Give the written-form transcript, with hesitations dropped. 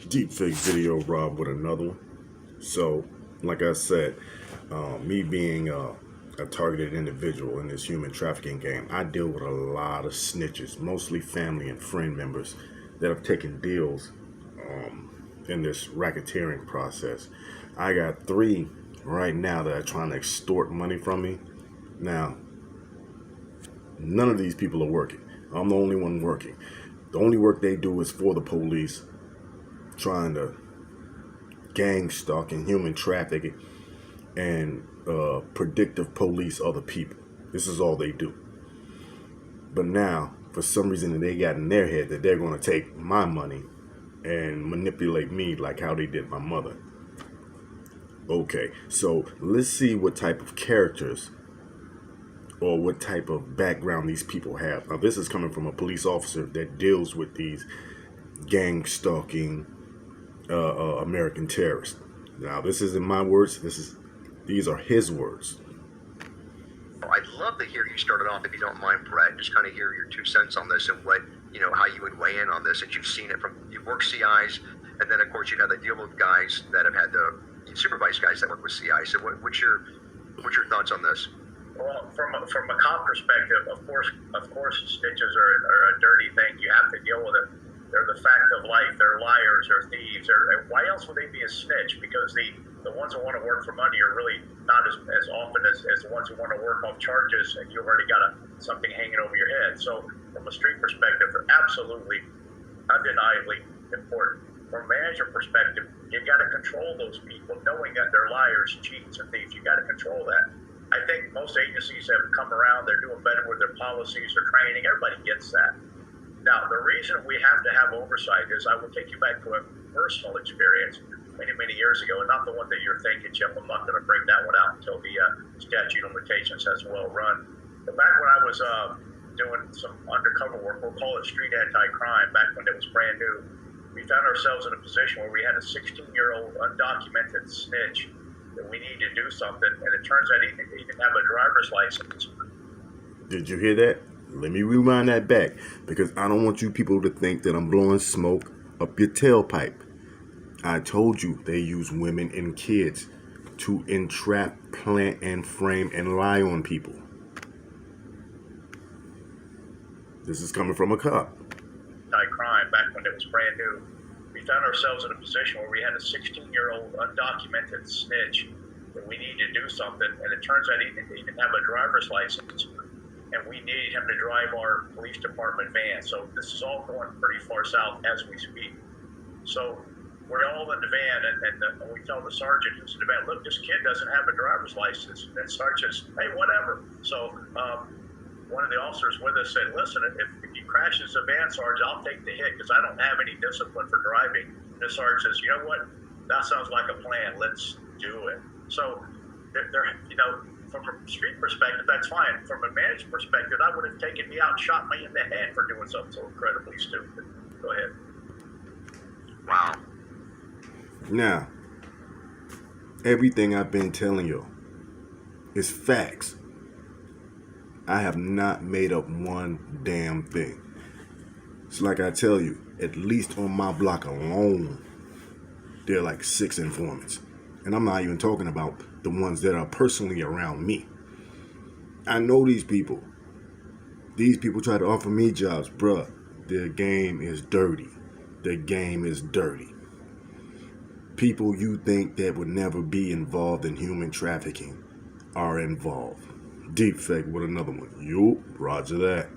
Deep fake video, Rob, with another one. So, like I said, me being a targeted individual in this human trafficking game, I deal with a lot of snitches, mostly family and friend members that have taken deals in this racketeering process. I got 3 right now that are trying to extort money from me. Now, none of these people are working. I'm the only one working. The only work they do is for the police, trying to gang stalk and human trafficking and predictive police other people. This is all they do. But now, for some reason, they got in their head that they're going to take my money and manipulate me like how they did my mother. Okay, so let's see what type of characters or what type of background these people have. Now, this is coming from a police officer that deals with these gang stalking American terrorists. Now, this isn't my words. These are his words. I'd love to hear you started off, if you don't mind, Brett. Just kind of hear your 2 cents on this and what, how you would weigh in on this, since you've seen it you've worked CIs, and then of course you've had to deal with guys that have had to supervise guys that work with CIs. So what's your thoughts on this? Well, from a cop perspective, of course, snitches are a dirty thing. You have to deal with it. They're the fact of life. They're liars. They're thieves. Why else would they be a snitch? Because the ones who want to work for money are really not as often as the ones who want to work off charges, and you've already got something hanging over your head. So from a street perspective, they're absolutely, undeniably important. From a manager perspective, you got to control those people, knowing that they're liars, cheats, and thieves. You got to control that. I think most agencies have come around. They're doing better with their policies, their training. Everybody gets that. Now, the reason we have to have oversight is, I will take you back to a personal experience many years ago, and not the one that you're thinking, Chip. I'm not going to bring that one out until the statute of limitations has well run. But back when I was doing some undercover work, we'll call it street anti-crime, back when it was brand new, we found ourselves in a position where we had a 16-year-old undocumented snitch that we needed to do something, and it turns out he didn't have a driver's license. Did you hear that? Let me rewind that back, because I don't want you people to think that I'm blowing smoke up your tailpipe. I told you they use women and kids to entrap, plant, and frame and lie on people. This is coming from a cop. Crime back when it was brand new. We found ourselves in a position where we had a 16-year-old undocumented snitch that we needed to do something, and it turns out he didn't have a driver's license, and we needed him to drive our police department van. So this is all going pretty far south as we speak. So we're all in the van, and we tell the sergeant who's in the van, look, this kid doesn't have a driver's license. And sergeant says, hey, whatever. So one of the officers with us said, listen, if he crashes the van, Sarge, I'll take the hit because I don't have any discipline for driving. And the sergeant says, you know what? That sounds like a plan. Let's do it. So, from a street perspective, that's fine. From a management perspective, I would have taken me out and shot me in the head for doing something so incredibly stupid. Go ahead. Wow. Now, everything I've been telling you is facts. I have not made up one damn thing. It's like I tell you, at least on my block alone, there are like 6 informants. And I'm not even talking about the ones that are personally around me. I know these people. These people try to offer me jobs. Bruh, their game is dirty. Their game is dirty. People you think that would never be involved in human trafficking are involved. Deep fake with another one. Yup, roger that.